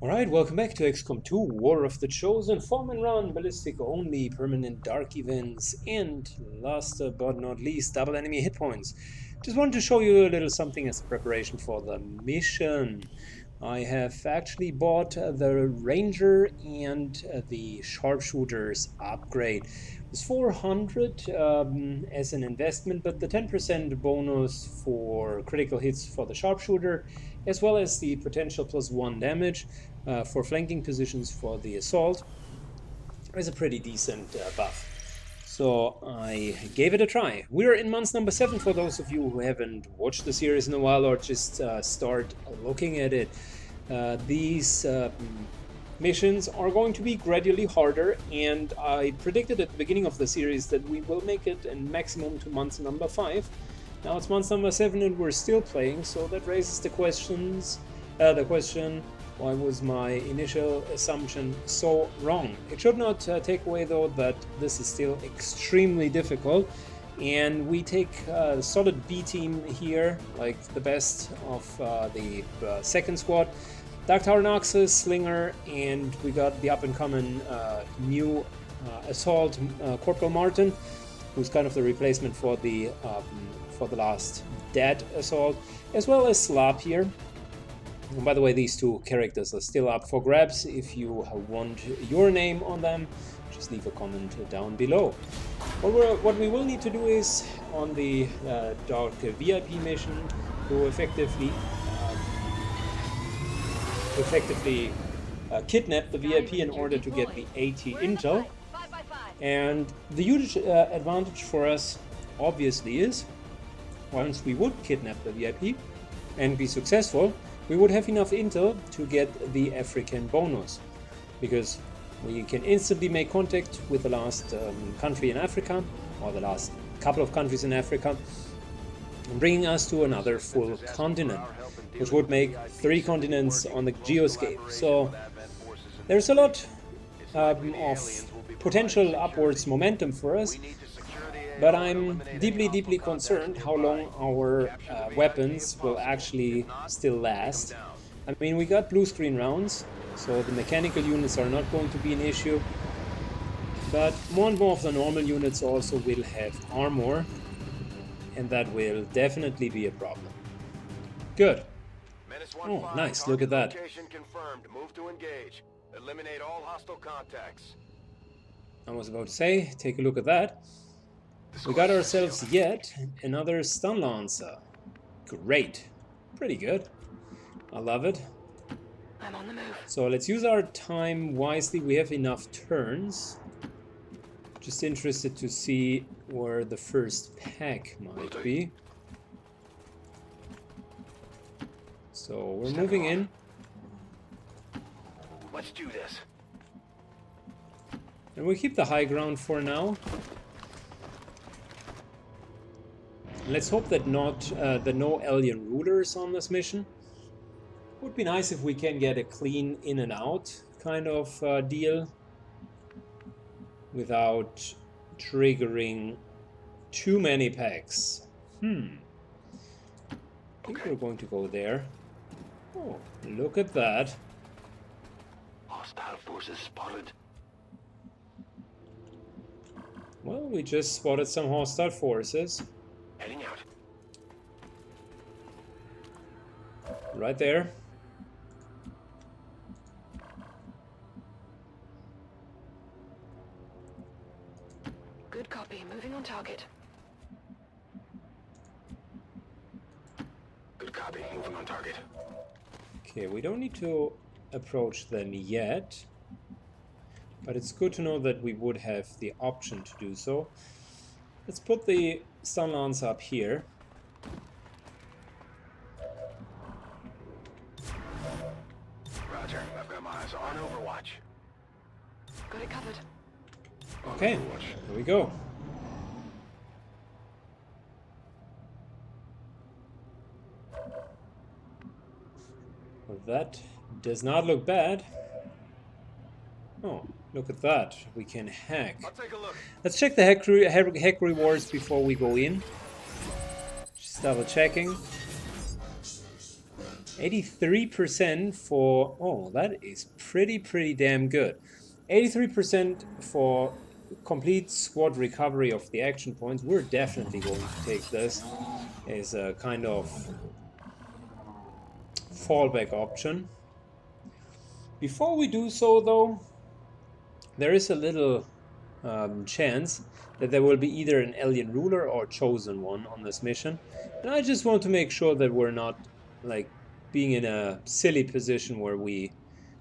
Alright, welcome back to XCOM 2, War of the Chosen, Form and Run, Ballistic only, permanent dark events, and last but not least, double enemy hit points. Just wanted to show you a little something as a preparation for the mission. I have actually bought the Ranger and the Sharpshooter's upgrade. It was 400 as an investment, but the 10% bonus for critical hits for the Sharpshooter, as well as the potential +1 damage for flanking positions for the Assault, is a pretty decent buff. So I gave it a try. We're in month number 7 for those of you who haven't watched the series in a while or just start looking at it. These missions are going to be gradually harder, and I predicted at the beginning of the series that we will make it in maximum to month number 5. Now it's month number 7 and we're still playing, so that raises the question, why was my initial assumption so wrong? It should not take away though that this is still extremely difficult, and we take a solid B team here, like the best of the second squad. Dark Tower Noxus, Slinger, and we got the up-and-coming new Assault Corporal Martin, who's kind of the replacement for the last dead Assault, as well as Slap here. And by the way, these two characters are still up for grabs. If you want your name on them, just leave a comment down below. What we will need to do is, on the Dark VIP mission, to effectively kidnap the VIP in order to get the AT intel. And the huge advantage for us, obviously, is once we would kidnap the VIP and be successful, we would have enough intel to get the African bonus, because we can instantly make contact with the last country in Africa, or the last couple of countries in Africa, bringing us to another full continent, which would make 3 continents on the geoscape. So there's a lot of potential upwards momentum for us, but I'm deeply concerned how long our weapons will actually still last. I mean, we got blue screen rounds, so the mechanical units are not going to be an issue, but more and more of the normal units also will have armor, and that will definitely be a problem. Good. Oh, nice, look at that. Move to engage. Eliminate all hostile contacts. I was about to say, take a look at that. We got ourselves yet another stun lancer. Great. Pretty good. I love it. I'm on the move. So let's use our time wisely. We have enough turns. Just interested to see where the first pack might be. So we're moving in. Let's do this. And we keep the high ground for now. Let's hope that no alien rulers on this mission. Would be nice if we can get a clean in and out kind of deal without triggering too many packs. I think we're going to go there. Oh, look at that. Hostile forces spotted. Well, we just spotted some hostile forces. Heading out. Right there. Good copy. Moving on target. Good copy. Moving on target. Okay, we don't need to approach them yet, but it's good to know that we would have the option to do so. Let's put the stun lance up here. Roger. I've got my eyes on Overwatch. Got it covered. Okay, here we go. Well, that does not look bad. Oh, look at that. We can hack. I'll take a look. Let's check the hack rewards before we go in. Just double checking. 83% for... Oh, that is pretty damn good. 83% for complete squad recovery of the action points. We're definitely going to take this as a kind of fallback option. Before we do so, though, there is a little chance that there will be either an alien ruler or chosen one on this mission, and I just want to make sure that we're not like being in a silly position where we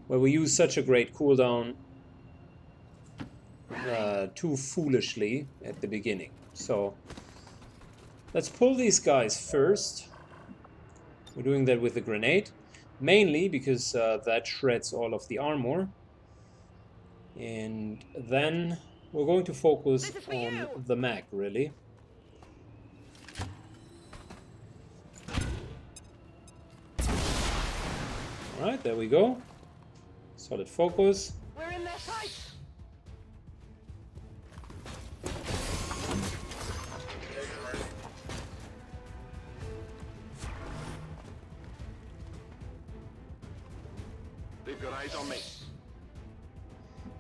use such a great cooldown too foolishly at the beginning. So let's pull these guys first. We're doing that with the grenade, mainly because that shreds all of the armor. And then we're going to focus on the mag, really. Alright, there we go. Solid focus. We're in their sights. They've got eyes on me.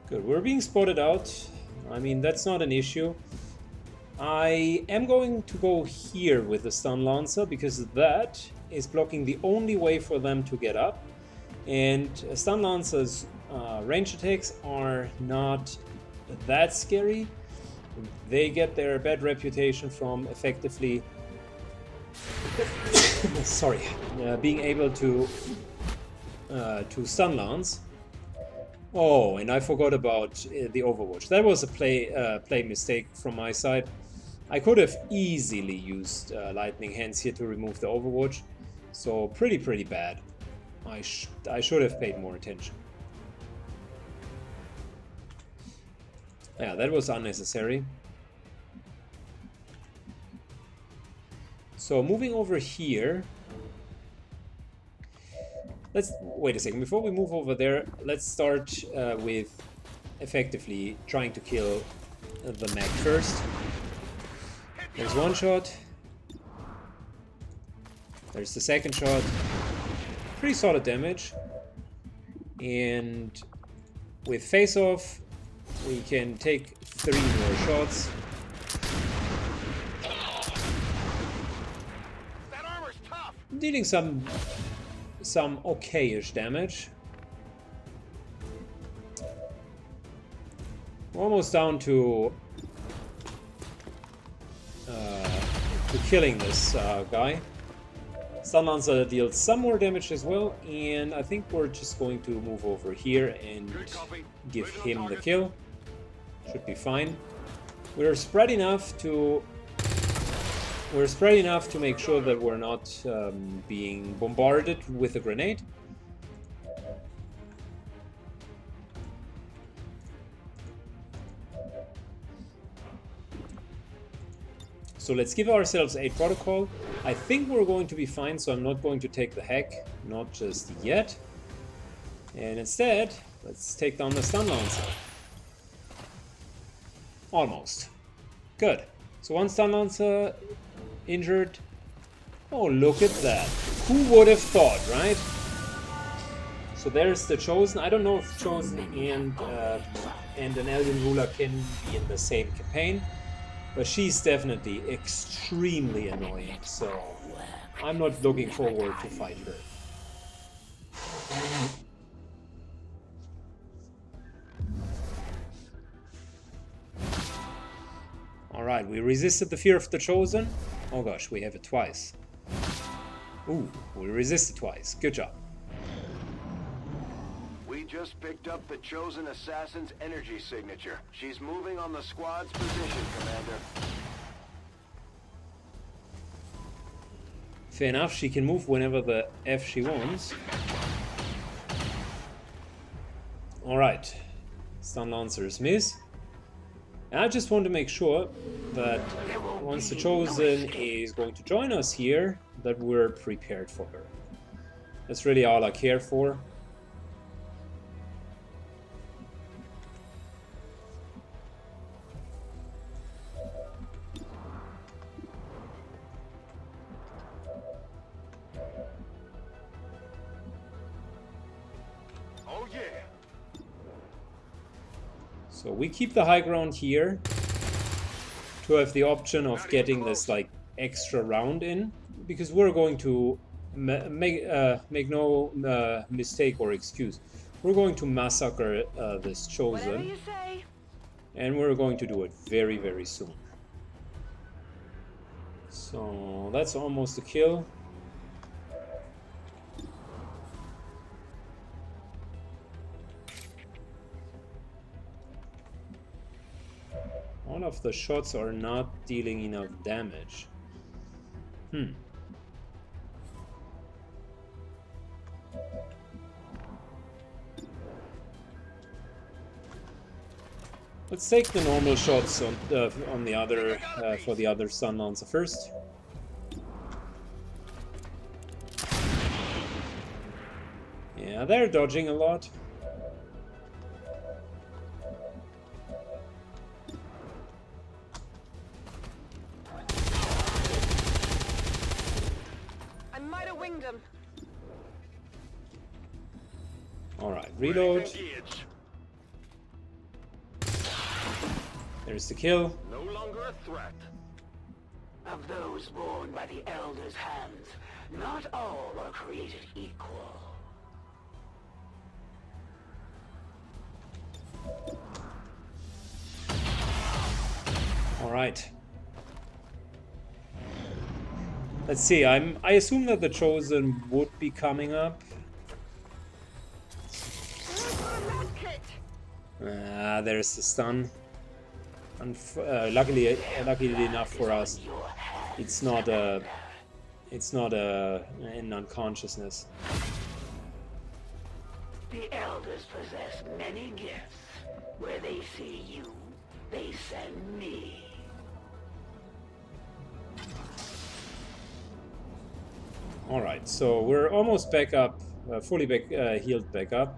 Good, we're being spotted out. I mean, that's not an issue. I am going to go here with the stun lancer because that is blocking the only way for them to get up. And stun lancers range attacks are not that scary. They get their bad reputation from effectively being able to stun lance. Oh, and I forgot about the Overwatch. That was a play mistake from my side. I could have easily used Lightning Hands here to remove the Overwatch. So pretty bad. I should have paid more attention. Yeah, that was unnecessary. So moving over here. Let's wait a second. Before we move over there, let's start with effectively trying to kill the mech first. There's one shot. There's the second shot. Pretty solid damage. And with face off, we can take 3 more shots. That armor's tough. Dealing some okay-ish damage. We're almost down to killing this guy. Stun Lancer deals some more damage as well, and I think we're just going to move over here and give him the kill. Should be fine. We're spread enough to make sure that we're not being bombarded with a grenade. So let's give ourselves a protocol. I think we're going to be fine, so I'm not going to take the hack, not just yet. And instead, let's take down the Stun Lancer. Almost. Good. So one Stun Lancer injured. Oh, look at that. Who would have thought, right? So there's the Chosen. I don't know if Chosen and an Alien Ruler can be in the same campaign. But she's definitely extremely annoying, so I'm not looking forward to fight her. Alright, we resisted the fear of the Chosen. Oh gosh, we have it twice. Ooh, we resisted twice. Good job. We just picked up the Chosen Assassin's energy signature. She's moving on the squad's position, Commander. Fair enough, she can move whenever the F she wants. Alright, Stun Lancers miss. And I just want to make sure that once the Chosen is going to join us here, that we're prepared for her. That's really all I care for. Oh yeah. So we keep the high ground here to have the option of getting this like extra round in, because we're going to make no mistake or excuse. We're going to massacre this Whatever chosen, you say. and we're going to do it very, very soon. So that's almost a kill. All of the shots are not dealing enough damage. Let's take the normal shots on the other for the other Sun Lancer first. Yeah, they're dodging a lot. I might have winged him. All right, reload. Engage. There's the kill. No longer a threat. Of those born by the Elder's hands, not all are created equal. All right. Let's see. I assume that the Chosen would be coming up. There's the stun. Luckily enough for us, it's not in unconsciousness. The Elders possess many gifts. Where they see you, they send me. All right, so we're almost back up, fully back healed back up.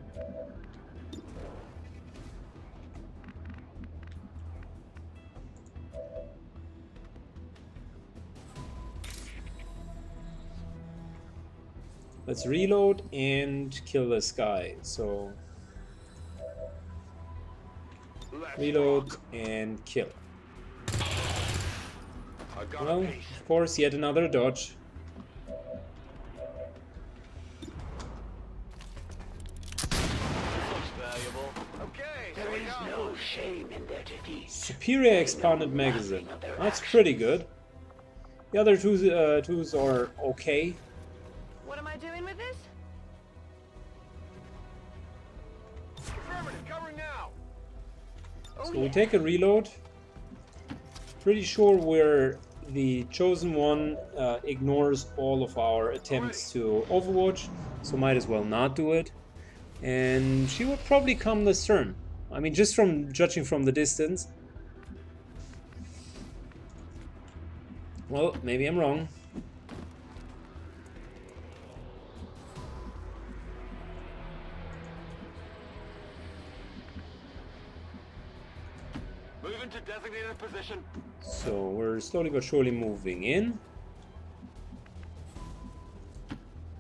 Let's reload and kill this guy. So reload and kill. Well, of course, yet another dodge. There is no shame in their defeat. Superior expanded magazine. That's pretty good. The other twos are okay. What am I doing with this? Affirmative, covering now. Oh, So we take a reload. Pretty sure we're the chosen one ignores all of our attempts to overwatch, so might as well not do it. And she will probably come this turn. I mean, just from judging from the distance. Well, maybe I'm wrong. Moving to designated position. So we're slowly but surely moving in.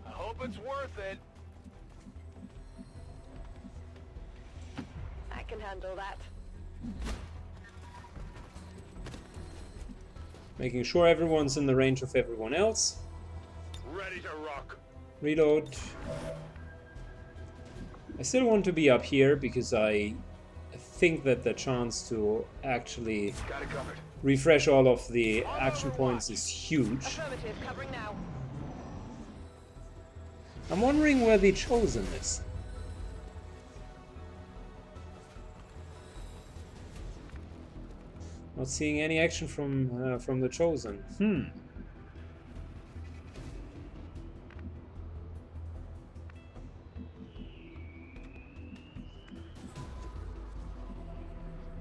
I hope it's worth it. I can handle that. Making sure everyone's in the range of everyone else. Ready to rock. Reload. I still want to be up here because I think that the chance to actually Got it covered. refresh all of the action points is huge. Affirmative, covering now. I'm wondering where the Chosen is. Not seeing any action from the Chosen.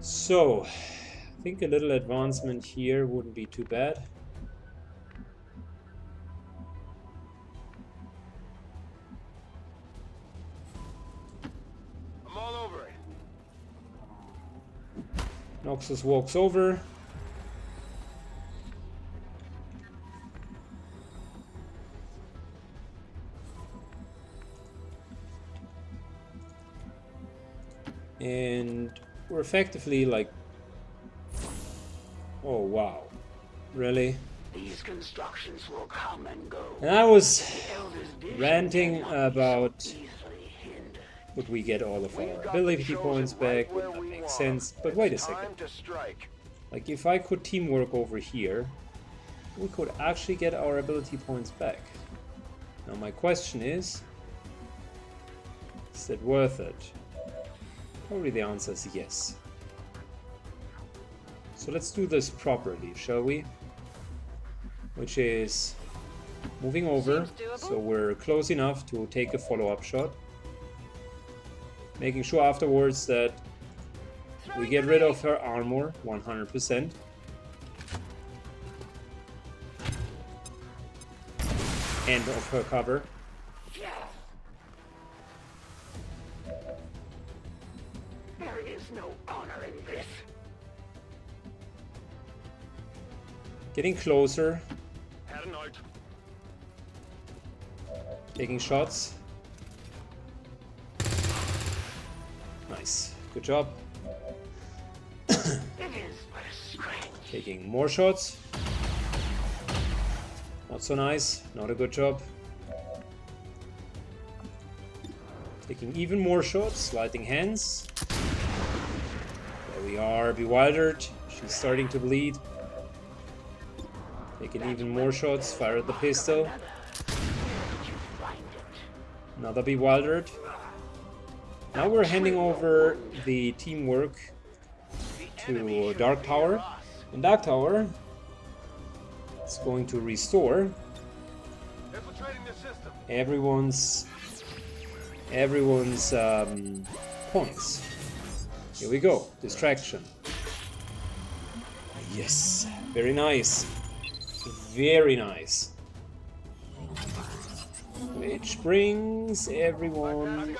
So, I think a little advancement here wouldn't be too bad. I'm all over it. Noxus walks over. And we're effectively like... Oh wow. Really? These constructions will come and go. And I was The Elder's vision ranting cannot be about... so easily hindered. Would we get all of We've our got the ability Chosen points right back? where Would that we make want sense? 'em. But wait a It's second. time to strike. Like if I could teamwork over here, we could actually get our ability points back. Now my question is that worth it? Probably the answer is yes. So let's do this properly, shall we? Which is moving over, Seems doable. so we're close enough to take a follow-up shot. Making sure afterwards that we get rid of her armor 100%. And of her cover. There is no honor in this. Getting closer, Had a note. taking shots. Nice, good job. It is but a scratch. Taking more shots. Not so nice, not a good job. Taking even more shots, lighting hands. There we are, bewildered. She's starting to bleed. Taking even more shots, fire at the pistol. Another bewildered. Now we're handing over the teamwork to Dark Tower. And Dark Tower is going to restore Infiltrating the system. everyone's points. Here we go. Distraction. Yes. Very nice. Very nice. Which brings everyone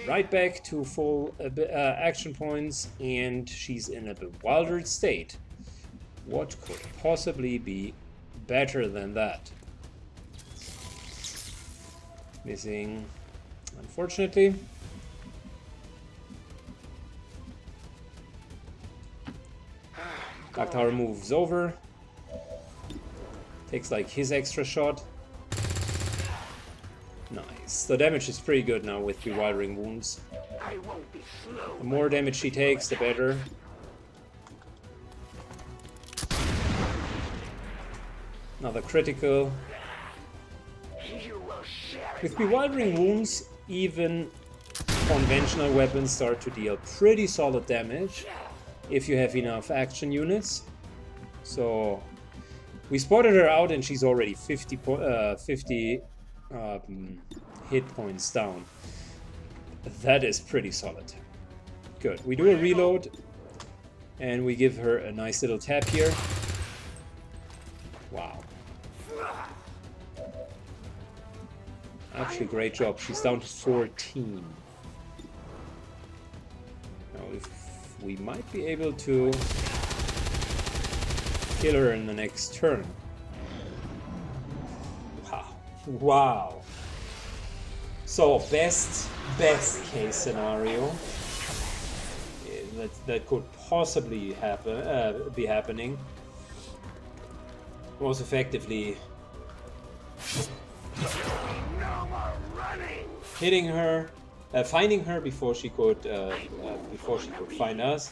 right back to full action points, and she's in a bewildered state. What could possibly be better than that? Missing, unfortunately. Dark Tower moves over. Takes like his extra shot. Nice. The damage is pretty good now with bewildering wounds. I won't be slow. The more damage she takes, the better. Another critical. You will share it. With bewildering wounds, even conventional weapons start to deal pretty solid damage if you have enough action units. So we spotted her out and she's already 50 hit points down. That is pretty solid. Good. We do a reload and we give her a nice little tap here. Wow. Actually, great job. She's down to 14. Now, if we might be able to kill her in the next turn. Wow. Wow. So, best case scenario that could possibly happen, be happening was effectively No more running. hitting her, finding her before she could find us.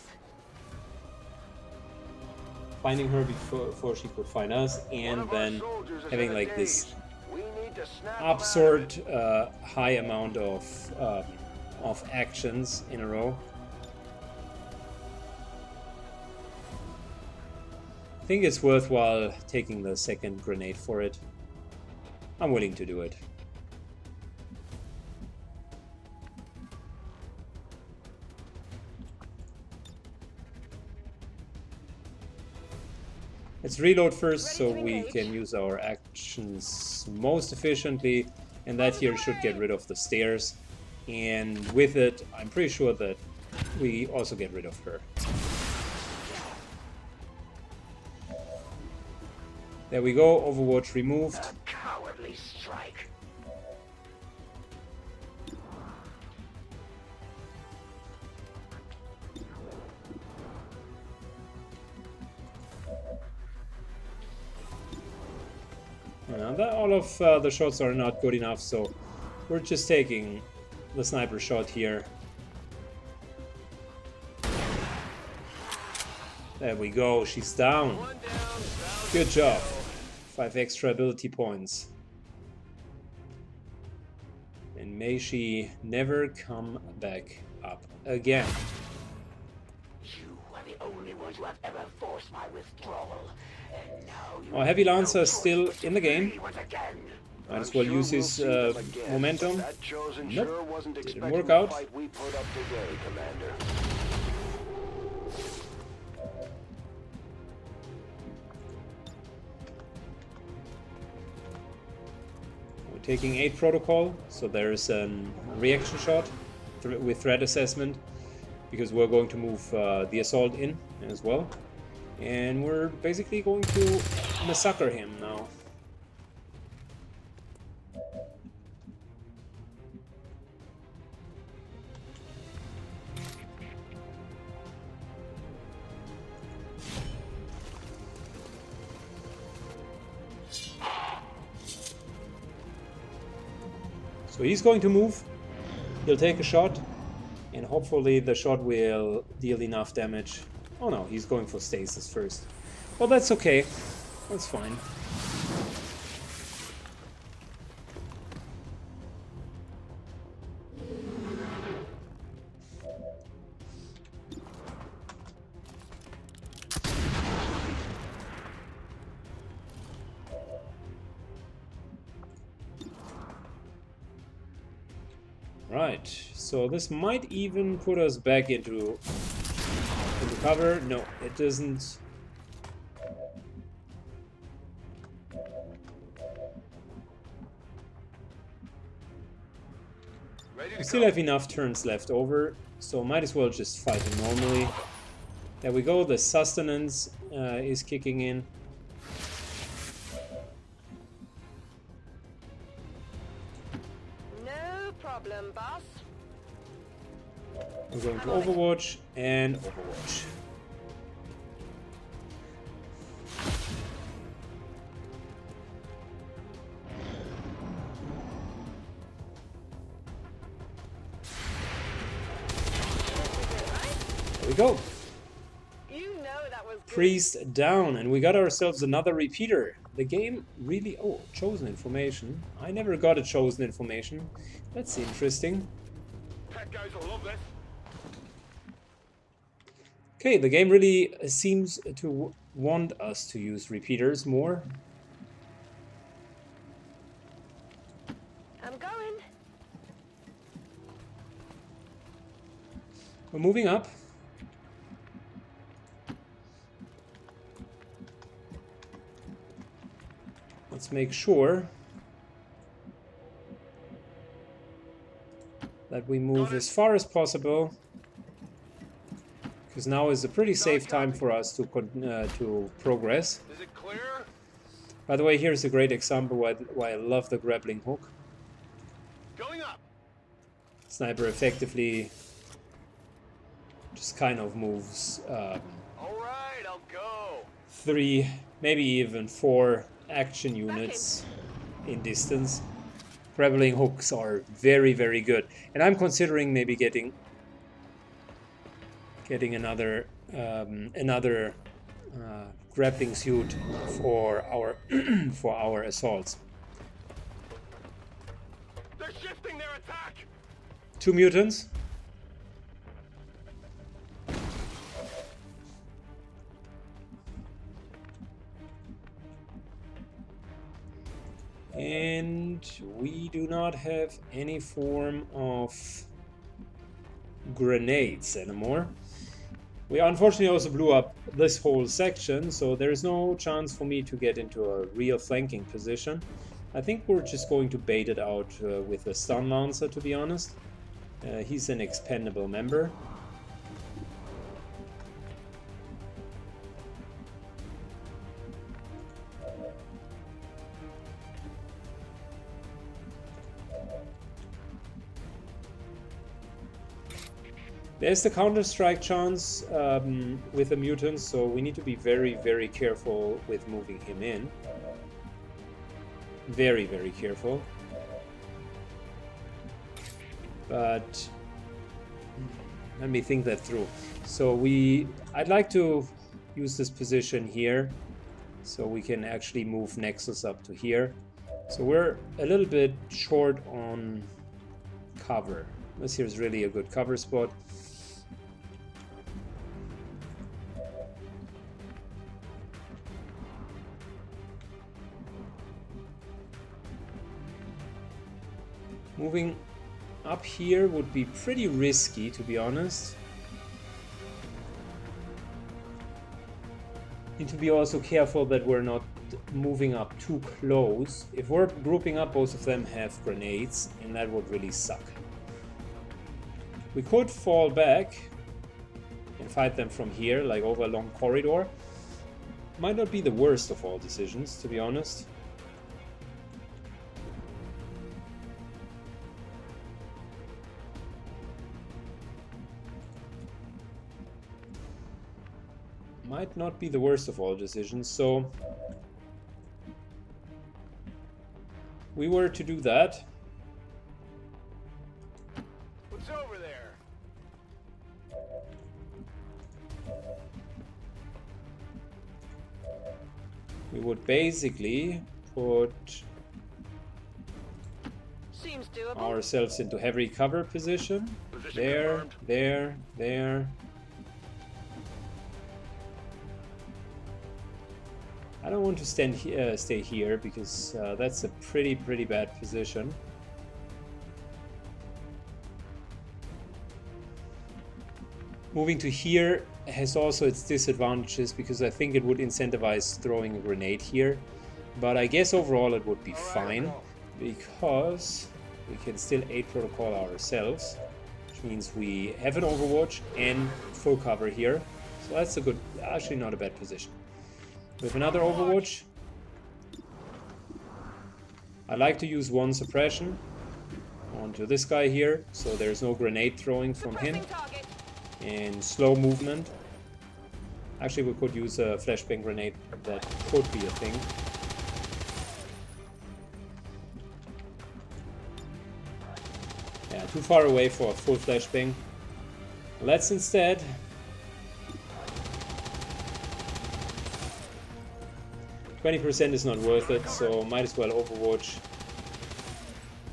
Finding her before she could find us, and then having like this We need to snap absurd high amount of actions in a row. I think it's worthwhile taking the second grenade for it. I'm willing to do it. Let's reload first so we can use our actions most efficiently, and that here should get rid of the stairs. And with it, I'm pretty sure that we also get rid of her. There we go, Overwatch removed. A cowardly strike. All of the shots are not good enough, so we're just taking the sniper shot here. There we go, she's down. Good job. 5 extra ability points. And may she never come back up again. You are the only ones who have ever forced my withdrawal. And now you Heavy Lancer is still in the game. once again. Might as well use his momentum. That Chosen Nope, sure wasn't didn't expecting work the out. fight we put up today, Commander. We're taking 8 protocol, so there's a reaction shot with threat assessment, because we're going to move the assault in as well. And we're basically going to massacre him now. So he's going to move, he'll take a shot, and hopefully the shot will deal enough damage. Oh no, he's going for stasis first. Well, that's okay. That's fine. Right, so this might even put us back into cover. No, it doesn't. We still have enough turns left over, so might as well just fight him normally. There we go, the sustenance is kicking in. No problem, boss. We're going to Overwatch and Overwatch. There we go. You know that was good. Priest down, and we got ourselves another repeater. The game really... Oh, chosen information. I never got a chosen information. That's interesting. That guys will love this. Okay, the game really seems to want us to use repeaters more. I'm going. We're moving up. Let's make sure that we move as far as possible, because now is a pretty safe time for us to progress. Is it clear? By the way, here's a great example why I love the grappling hook. Going up. Sniper effectively just kind of moves All right, I'll go. 3, maybe even 4 action units in distance. Grappling hooks are very, very good, and I'm considering maybe getting another grappling suit for our assaults. They're shifting their attack. 2 mutants. And we do not have any form of grenades anymore. We unfortunately also blew up this whole section, so there's no chance for me to get into a real flanking position. I think we're just going to bait it out with a stun lancer, to be honest. He's an expendable member. There's the counter-strike chance with the mutants, so we need to be very, very careful with moving him in. very, very careful. But let me think that through. So I'd like to use this position here so we can actually move Nexus up to here. So we're a little bit short on cover. This here is really a good cover spot. Moving up here would be pretty risky, to be honest. Need to be also careful that we're not moving up too close. If we're grouping up, both of them have grenades, and that would really suck. We could fall back and fight them from here, like over a long corridor. Might not be the worst of all decisions, to be honest. Might not be the worst of all decisions, so we were to do that. What's over there? We would basically put Seems doable. ourselves into heavy cover position. There, there, there. I don't want to stay here because that's a pretty bad position. Moving to here has also its disadvantages because I think it would incentivize throwing a grenade here. But I guess overall it would be fine because we can still aid protocol ourselves, which means we have an overwatch and full cover here. So that's a good, actually not a bad position. With another overwatch, I like to use one suppression onto this guy here, so there's no grenade throwing from him, and slow movement. Actually, we could use a flashbang grenade, that could be a thing. Yeah, too far away for a full flashbang. Let's instead 20% is not worth it, so might as well overwatch.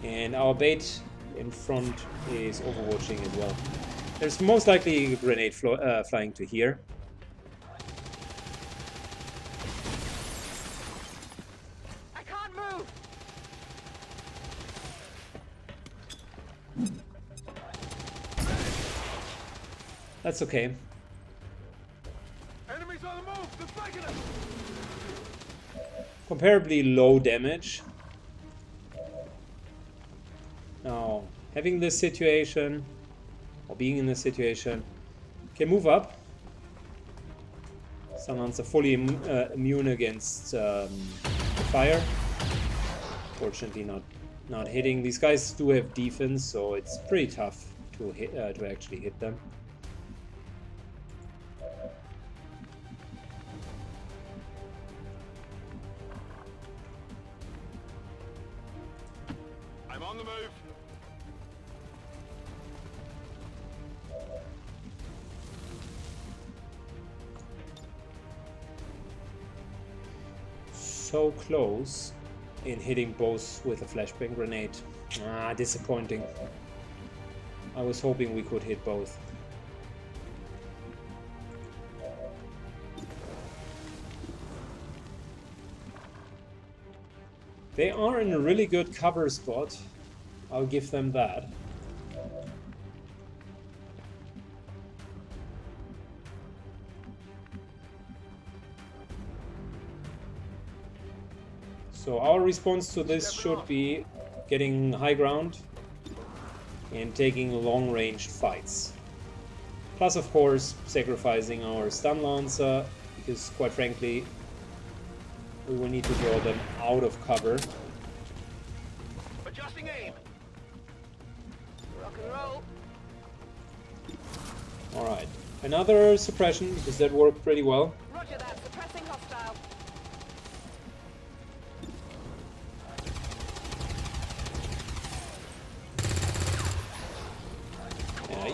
And our bait in front is overwatching as well. There's most likely a grenade flying to here. I can't move. That's okay. Enemies on the move! They're flanking us! Comparably low damage. Now, having this situation, or being in this situation, can move up. Sunlands are fully immune against fire. Fortunately, not hitting. These guys do have defense, so it's pretty tough to hit, to actually hit them. I'm on the move. So close in hitting both with a flashbang grenade. Ah, disappointing. I was hoping we could hit both. They are in a really good cover spot. I'll give them that. So our response to this should be getting high ground and taking long-range fights. Plus, of course, sacrificing our stun lancer, because quite frankly, we will need to draw them out of cover. Adjusting aim. Rock and roll. Alright, another suppression, because that worked pretty well. Roger that. Suppressing hostile.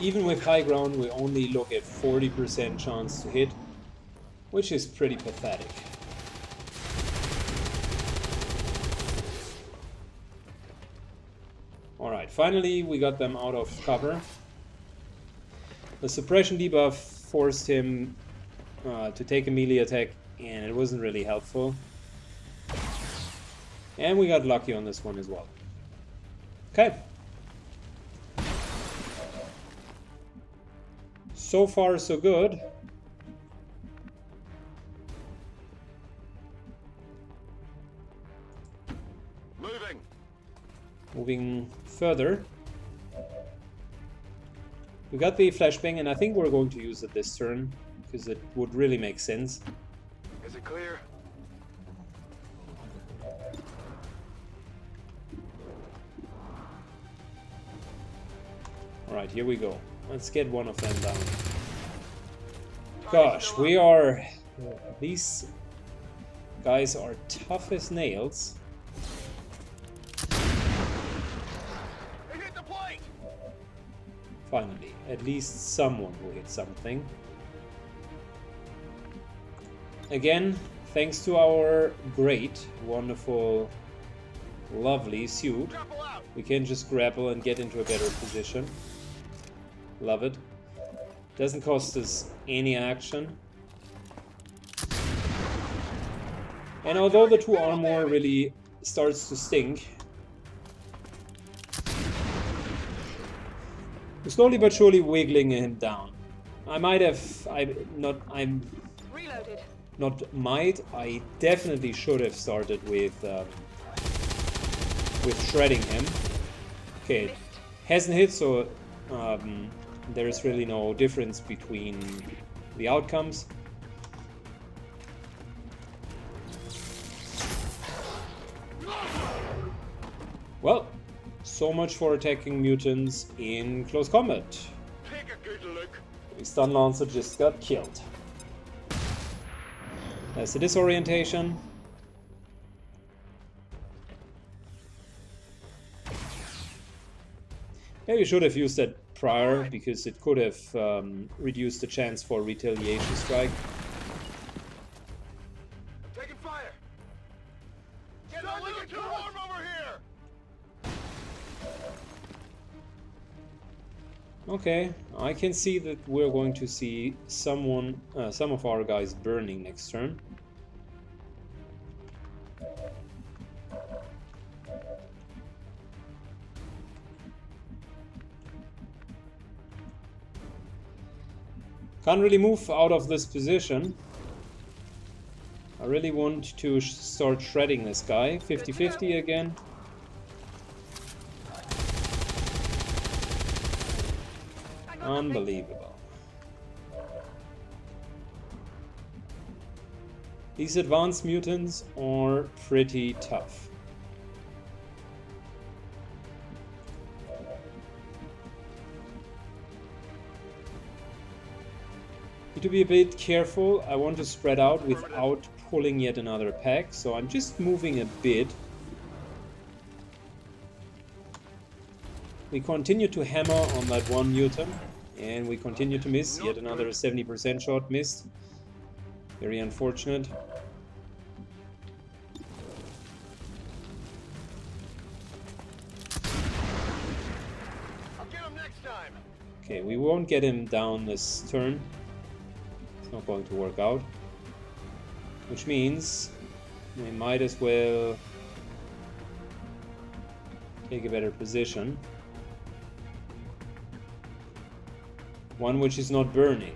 Even with high ground, we only look at 40% chance to hit, which is pretty pathetic. Alright, finally we got them out of cover. The suppression debuff forced him to take a melee attack, and it wasn't really helpful. And we got lucky on this one as well. Okay. So far, so good. Moving further. We got the flashbang, and I think we're going to use it this turn, because it would really make sense. Is it clear? Alright, here we go. Let's get one of them down. Gosh, we are... These guys are tough as nails. Finally, at least someone who hit something. Again, thanks to our great, wonderful, lovely suit, we can just grapple and get into a better position. Love it. Doesn't cost us any action. And although the 2 armor really starts to stink, we're slowly but surely wiggling him down. I definitely should have started with shredding him. Okay, it hasn't hit, so there is really no difference between the outcomes. Well, so much for attacking mutants in close combat. Take a good look. The stun lancer just got killed. There's the disorientation. Maybe we should have used that prior, because it could have reduced the chance for retaliation strike. Taking fire. Get on with your arm over here. Okay, I can see that we're going to see some of our guys burning next turn. Can't really move out of this position. I really want to start shredding this guy. 50-50 again. Unbelievable. These advanced mutants are pretty tough. Need to be a bit careful. I want to spread out without pulling yet another pack, so I'm just moving a bit. We continue to hammer on that one mutant, and we continue to miss. Yet another 70% shot missed. Very unfortunate. I'll get him next time. Okay, we won't get him down this turn. It's not going to work out. Which means we might as well take a better position. One which is not burning,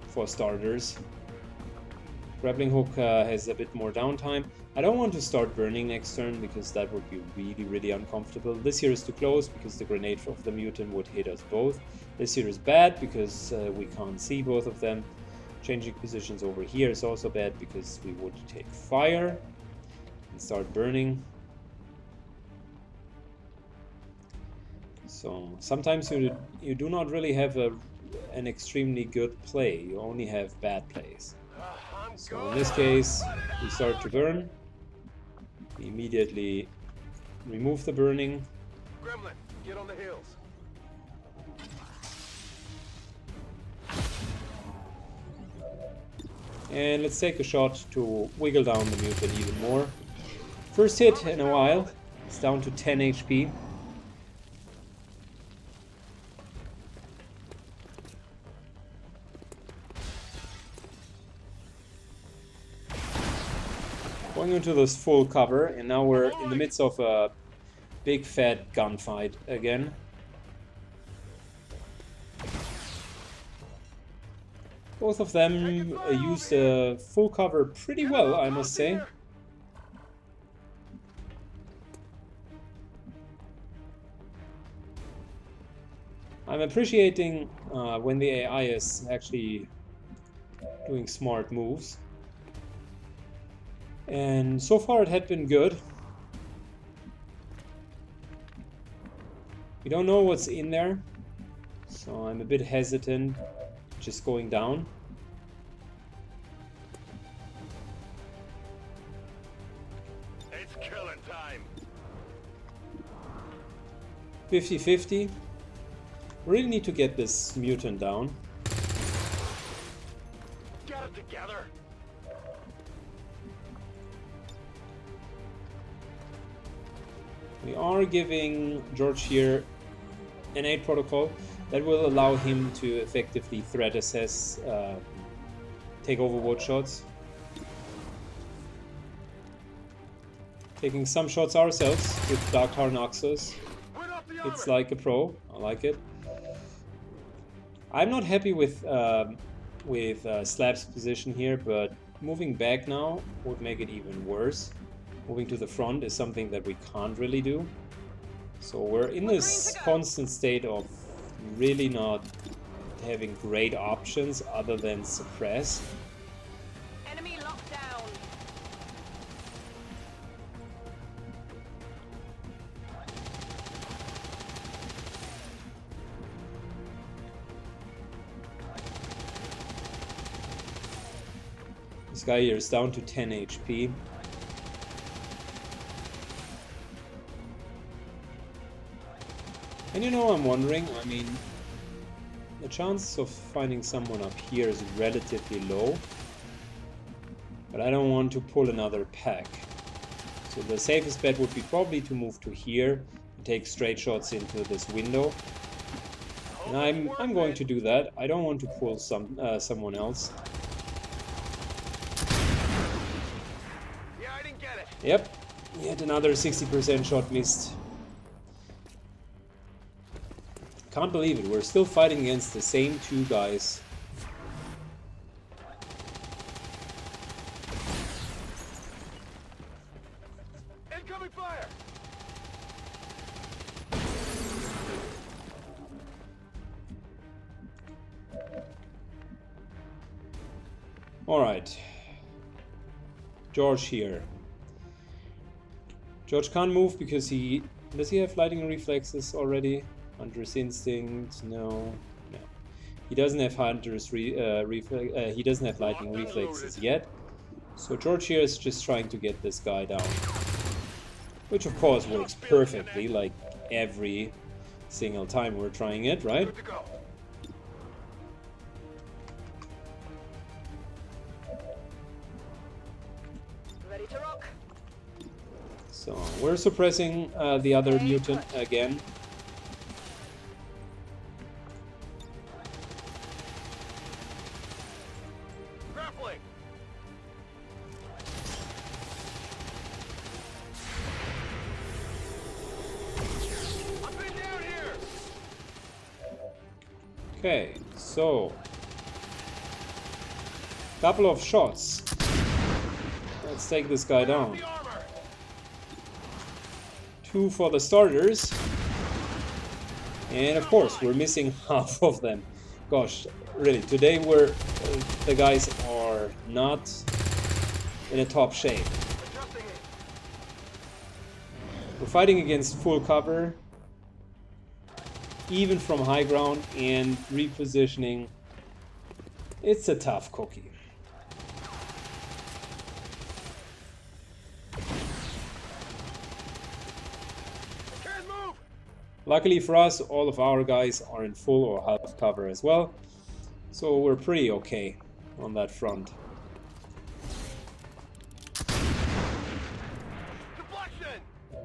for starters. Grappling hook has a bit more downtime. I don't want to start burning next turn, because that would be really, really uncomfortable. This here is too close, because the grenade of the mutant would hit us both. This here is bad, because we can't see both of them. Changing positions over here is also bad, because we would take fire and start burning. So sometimes you do not really have an extremely good play, you only have bad plays. So in this case, we start to burn. We immediately remove the burning. Gremlin, get on the hills. And let's take a shot to wiggle down the mutant even more. First hit in a while. It's down to 10 HP. Going into this full cover, and now we're in the midst of a big fat gunfight again. Both of them used the full cover pretty well, I must say. I'm appreciating when the AI is actually doing smart moves. And so far it had been good. We don't know what's in there, so I'm a bit hesitant just going down. It's killing time. 50-50. We really need to get this mutant down. Get it together. We are giving George here an aid protocol that will allow him to effectively threat assess, take overwatch shots. Taking some shots ourselves with Dark Tar Noxus. It's like a pro, I like it. I'm not happy with Slab's position here, but moving back now would make it even worse. Moving to the front is something that we can't really do. So we're in this constant state of really not having great options other than suppress. Enemy locked down. This guy here is down to 10 HP. And you know, I'm wondering, I mean, the chance of finding someone up here is relatively low, but I don't want to pull another pack. So the safest bet would be probably to move to here and take straight shots into this window. And I'm going to do that. I don't want to pull someone else. Yeah, I didn't get it. Yep, yet another 60% shot missed. Can't believe it, we're still fighting against the same two guys. Incoming fire. Alright. George here. George can't move because he... Does he have lightning reflexes already? Hunter's Instinct, no. He doesn't have he doesn't have lightning reflexes yet. So George here is just trying to get this guy down. Which of course works perfectly, like every single time we're trying it, right? Good to go. Ready to rock. So we're suppressing the other mutant again. Grappling. I've been down here. Okay, so couple of shots. Let's take this guy down. The armor. 2 for the starters. And of course, we're missing half of them. Gosh, really, today the guys are not in a top shape. Adjusting it. We're fighting against full cover, even from high ground, and repositioning. It's a tough cookie. Can't move. Luckily for us, all of our guys are in full or half cover as well, so we're pretty okay on that front.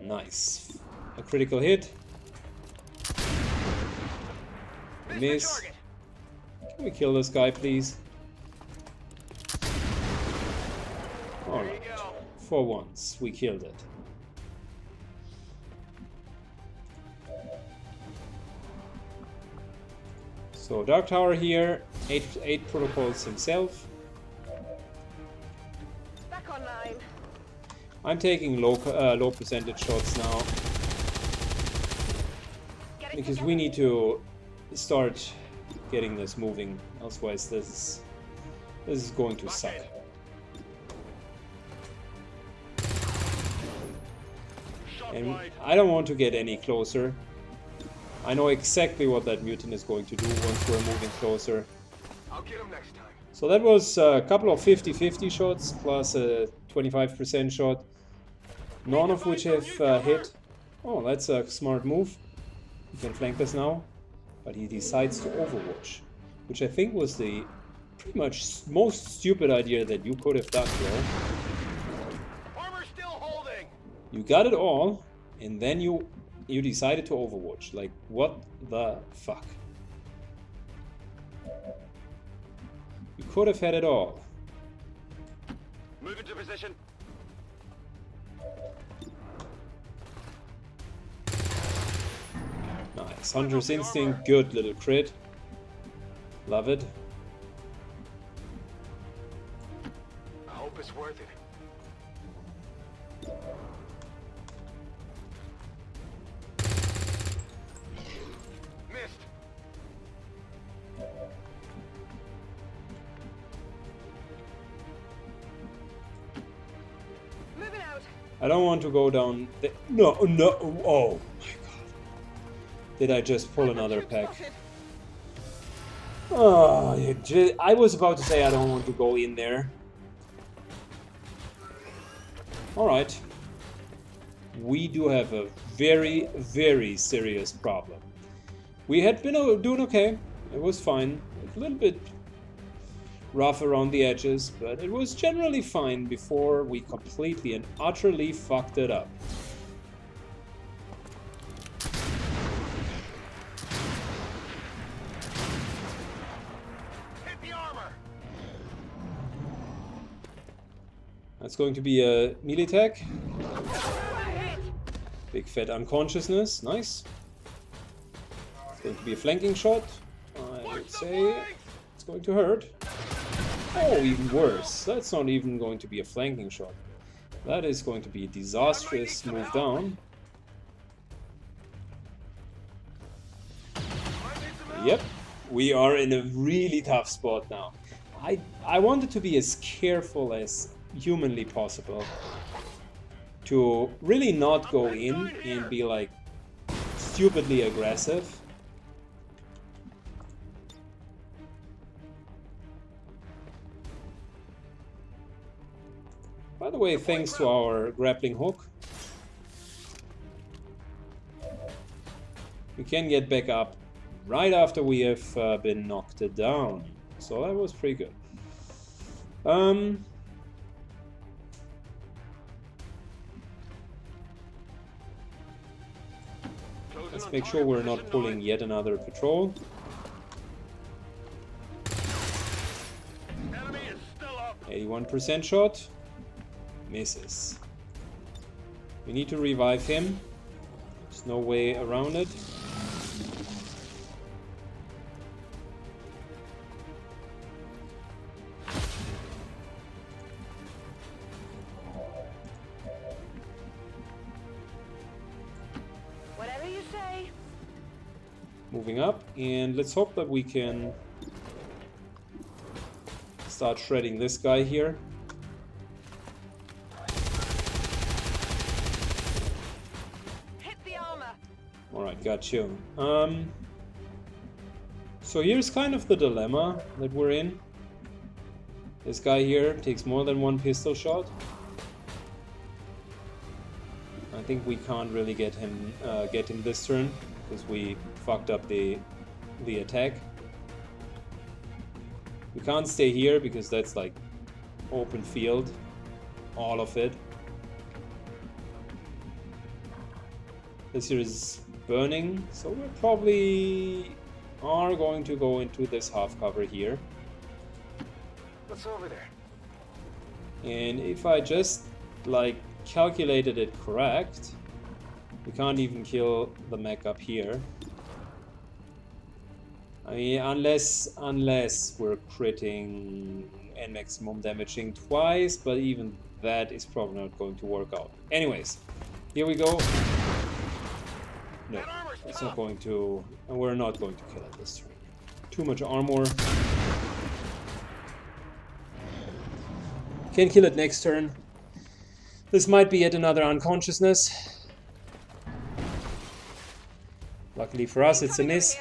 Nice. A critical hit. Miss. Can we kill this guy, please? Alright. For once, we killed it. So Dark Tower here, 8 protocols himself. Back online. I'm taking low percentage shots now because we need to start getting this moving. Otherwise, this is going to suck. And I don't want to get any closer. I know exactly what that mutant is going to do once we're moving closer. I'll get him next time. So that was a couple of 50-50 shots plus a 25% shot, none of which have hit. Oh, that's a smart move. You can flank this now. But he decides to overwatch, which I think was the pretty much most stupid idea that you could have done, bro. Armor still holding. You got it all, and then you decided to overwatch. Like, what the fuck? You could have had it all. Move into position. Nice. Hunter's Instinct, good little crit. Love it. I hope it's worth it. Missed. Moving out. I don't want to go down the... No, no, oh my god. Did I just pull another pack? Oh, I was about to say I don't want to go in there. Alright. We do have a very, very serious problem. We had been doing okay. It was fine. A little bit rough around the edges, but it was generally fine before we completely and utterly fucked it up. Hit the armor. That's going to be a melee attack. Big fat unconsciousness, nice. It's going to be a flanking shot. I would say it's going to hurt. Oh, even worse. That's not even going to be a flanking shot. That is going to be a disastrous move down. Yep, we are in a really tough spot now. I wanted to be as careful as humanly possible to really not go in and be like stupidly aggressive. By the way, thanks to our grappling hook, we can get back up right after we have been knocked down. So that was pretty good. Let's make sure we're not pulling yet another patrol. Enemy is still up. 81% shot. Misses. We need to revive him. There's no way around it. Whatever you say. Moving up, and let's hope that we can start shredding this guy here. Hit the armor. Alright, got you. So here's kind of the dilemma that we're in. This guy here takes more than one pistol shot. I think we can't really get him this turn because we fucked up the attack. We can't stay here because that's like open field, all of it. This here is burning, so we probably are going to go into this half cover here. What's over there? And if I just like calculated it correct, we can't even kill the mech up here. I mean, unless we're critting and maximum damaging twice, but even that is probably not going to work out. Anyways, here we go. No, it's not going to, and we're not going to kill it this turn. Too much armor. Can kill it next turn. This might be yet another unconsciousness. Luckily for us, it's a miss.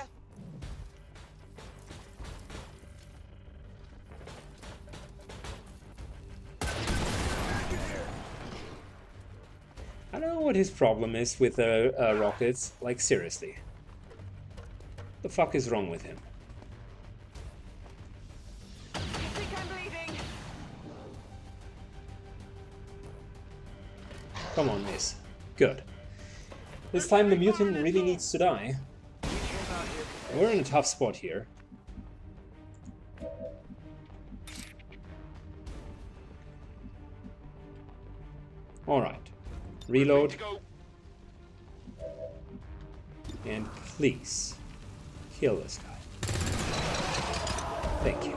I don't know what his problem is with rockets. Like, seriously. The fuck is wrong with him? I think I'm bleeding. Come on, miss. Good. This time the mutant really needs to die. We're in a tough spot here. Alright. Reload. And please, kill this guy. Thank you.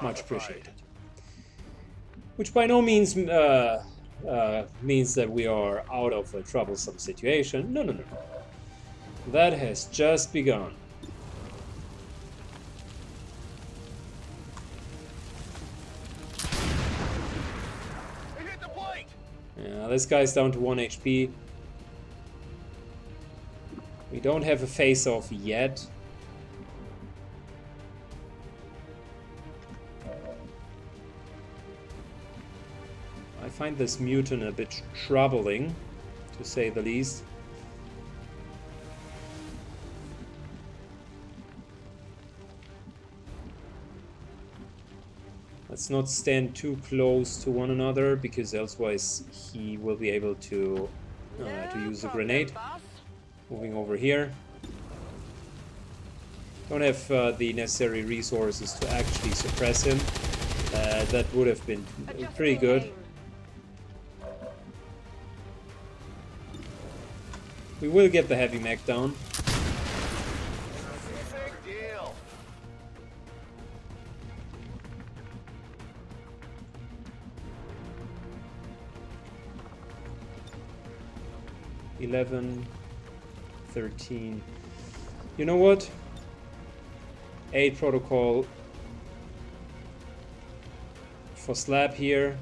Much appreciated. Which by no means means that we are out of a troublesome situation. No, no, no, no. That has just begun. Yeah, this guy's down to 1 HP. We don't have a face-off yet. I find this mutant a bit troubling, to say the least. Let's not stand too close to one another, because otherwise he will be able to use a grenade. Moving over here. Don't have the necessary resources to actually suppress him. That would have been pretty good. We will get the heavy mech down. Big deal. $11, $13. You know what? 8 protocol for slab here,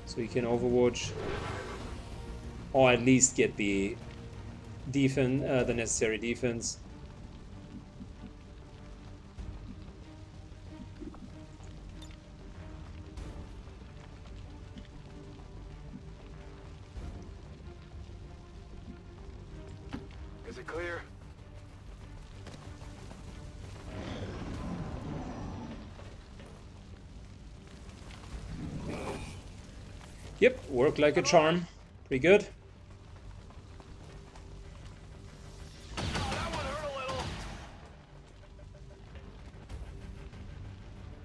so you can overwatch, or at least get the defense, the necessary defense. Is it clear? Yep, worked like a charm. Pretty good. Oh, that one hurt a little.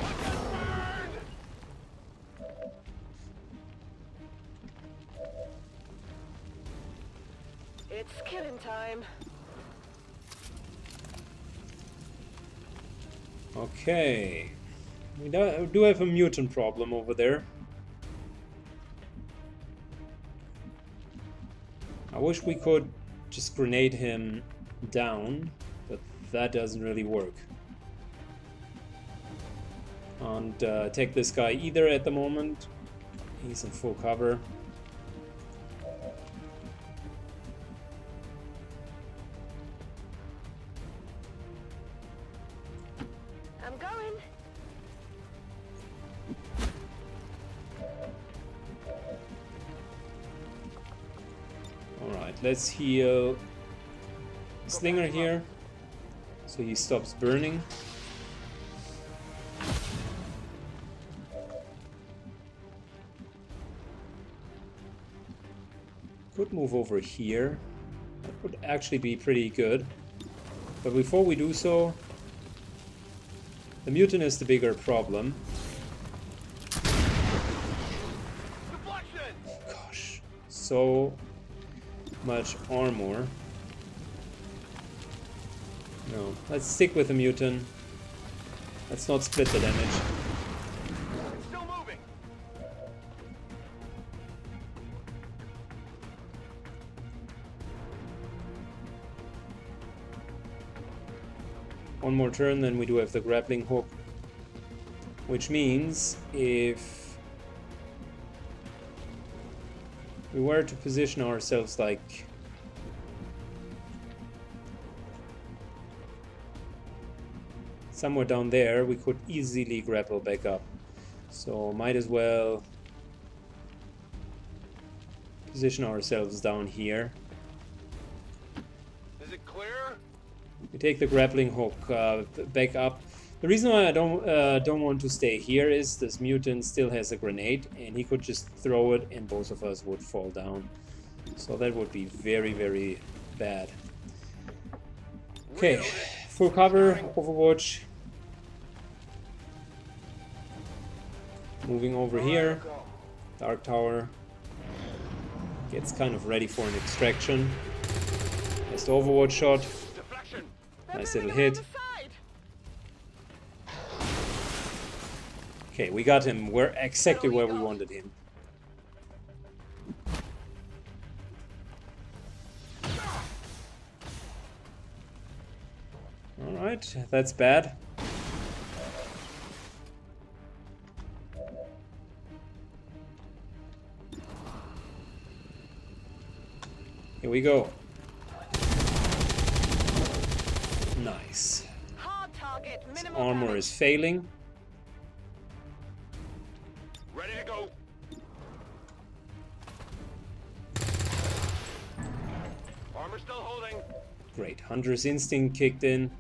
I got burned. It's killing time. Okay. We do have a mutant problem over there. I wish we could just grenade him down, but that doesn't really work. And take this guy either at the moment. He's in full cover. I'm going. Alright, let's heal Slinger here, so he stops burning. could move over here. That would actually be pretty good. But before we do so, the mutant is the bigger problem. Gosh, so much armor. No, let's stick with the mutant. Let's not split the damage. Still moving. One more turn, then we do have the grappling hook. Which means if we were to position ourselves like somewhere down there, we could easily grapple back up. So might as well position ourselves down here. Is it clear? We take the grappling hook back up. The reason why I don't want to stay here is this mutant still has a grenade, and he could just throw it and both of us would fall down. So that would be very, very bad. Okay, full cover, Overwatch. Moving over here. Dark Tower gets kind of ready for an extraction. There's the Overwatch shot. Deflection. Nice little hit. Okay, we got him. We're exactly where we wanted him. Alright, that's bad. Here we go. Nice. Hard target, His minimal armor damage. is failing. Ready to go. Armor still holding. Great. Hunter's instinct kicked in.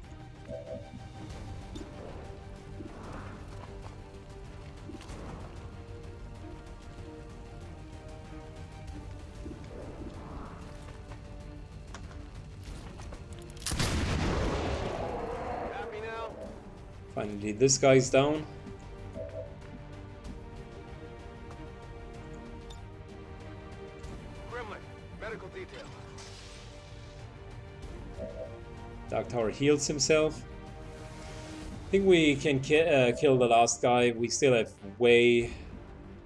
Happy now? Finally, this guy's down. Gremlin, medical detail. Dark Tower heals himself. I think we can kill the last guy. We still have way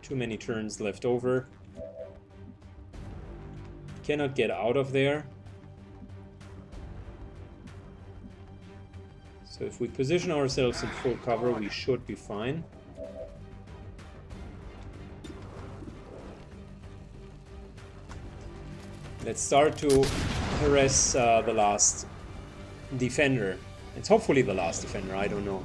too many turns left over. Cannot get out of there. So if we position ourselves in full cover, we should be fine. Let's start to harass the last defender. It's hopefully the last defender, I don't know.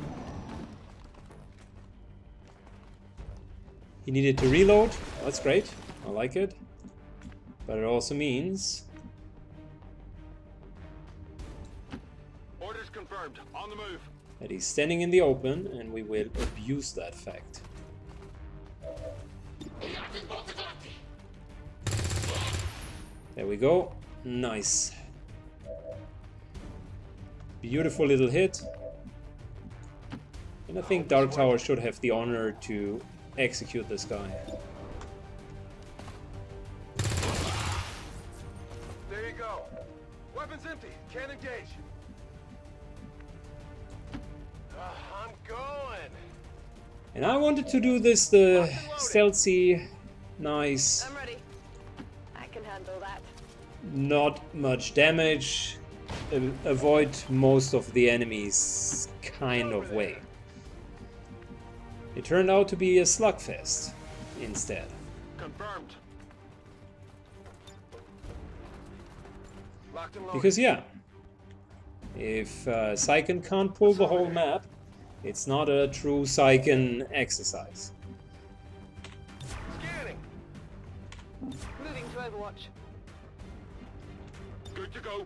He needed to reload. Oh, that's great. I like it. But it also means Orders confirmed. On the move. that he's standing in the open, and we will abuse that fact. There we go. Nice. Beautiful little hit. And I think Dark Tower should have the honor to execute this guy. There you go. Weapons empty. Can't engage. I'm going. And I wanted to do this the stealthy, nice, I'm ready. I can handle that. not much damage, avoid most of the enemies kind of way. It turned out to be a slugfest instead. Confirmed. Locked and loaded. Because yeah, if Syken can't pull the whole map, it's not a true Syken exercise. Scanning. Moving to Overwatch. Good to go.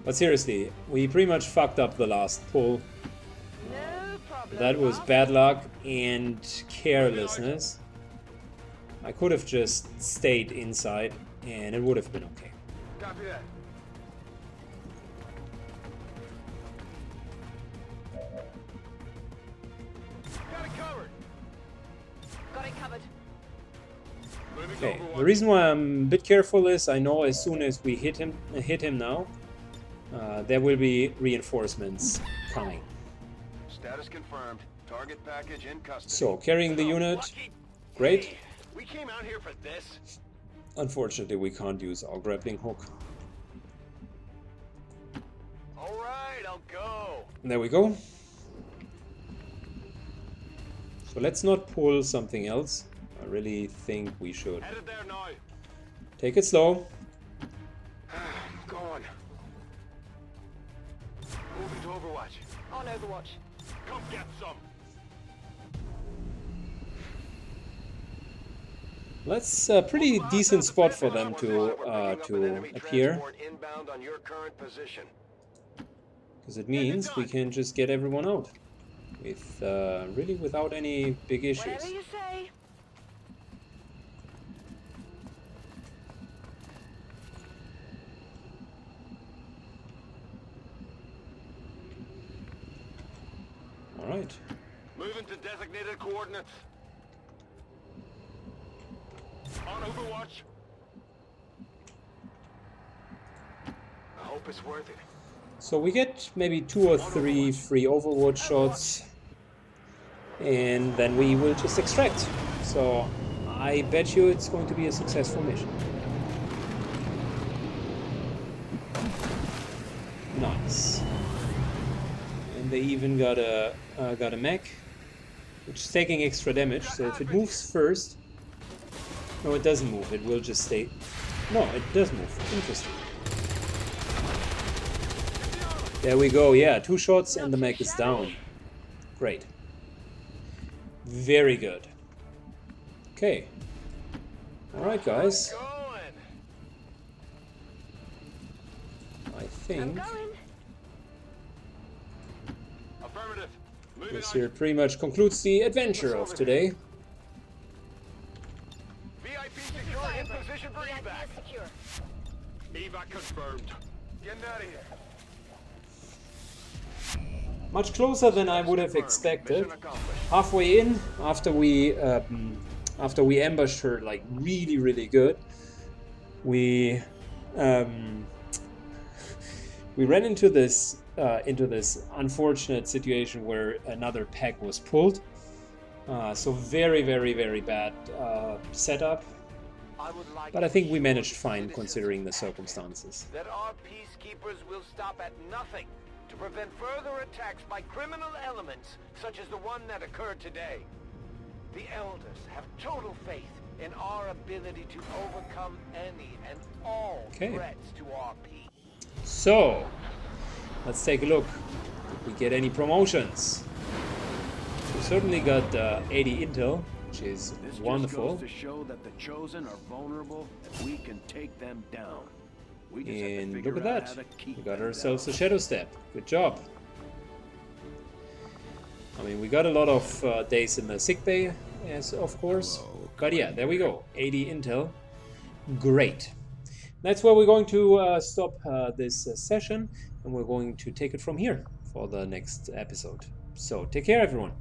But seriously, we pretty much fucked up the last pull. No problem. That was boss. bad luck and carelessness. I could have just stayed inside and it would have been okay. Copy that. Got it covered. Got it covered. Moving Okay, over the reason why I'm a bit careful is I know as soon as we hit him now, there will be reinforcements coming. Status confirmed. Target package in custody. So, carrying the unit, great. Hey, we came out here for this. Unfortunately, we can't use our grappling hook. All right, I'll go. There we go. So let's not pull something else. I really think we should Headed there now. take it slow. Going. Moving to Overwatch. On Overwatch. Come get some. That's a pretty decent spot for them to appear, Inbound on your current position. because it means we can just get everyone out with really without any big issues. Whatever you say. All right. Moving to designated coordinates. On Overwatch. I hope it's worth it. So we get maybe 2 or 3 free Overwatch shots, and then we will just extract. So I bet you it's going to be a successful mission. Nice. And they even got a mech, which is taking extra damage. So if it moves first, no, it doesn't move. It will just stay. No, it does move. Interesting. There we go. Yeah, 2 shots and the mech is down. Great. Very good. Okay. All right, guys. I think Affirmative. this here pretty much concludes the adventure of today. VIP secure in position for evac. Evac confirmed. Getting out of here. Much closer than I would have expected. Halfway in, after we ambushed her like really good, we ran into this unfortunate situation where another pack was pulled. So very bad setup. But I think we managed fine considering the circumstances. That our peacekeepers will stop at nothing to prevent further attacks by criminal elements such as the one that occurred today. The Elders have total faith in our ability to overcome any and all threats to our peace. So, let's take a look. Did we get any promotions? We certainly got 80 intel, which is wonderful. This just goes to show that the Chosen are vulnerable and we can take them down. We just have to And figure look at out that. how to keep We got them ourselves down. a Shadow Step. Good job. I mean, we got a lot of days in the sick bay, yes, of course. But yeah, there we go. 80 intel. Great. That's where we're going to stop this session, and we're going to take it from here for the next episode. So take care, everyone.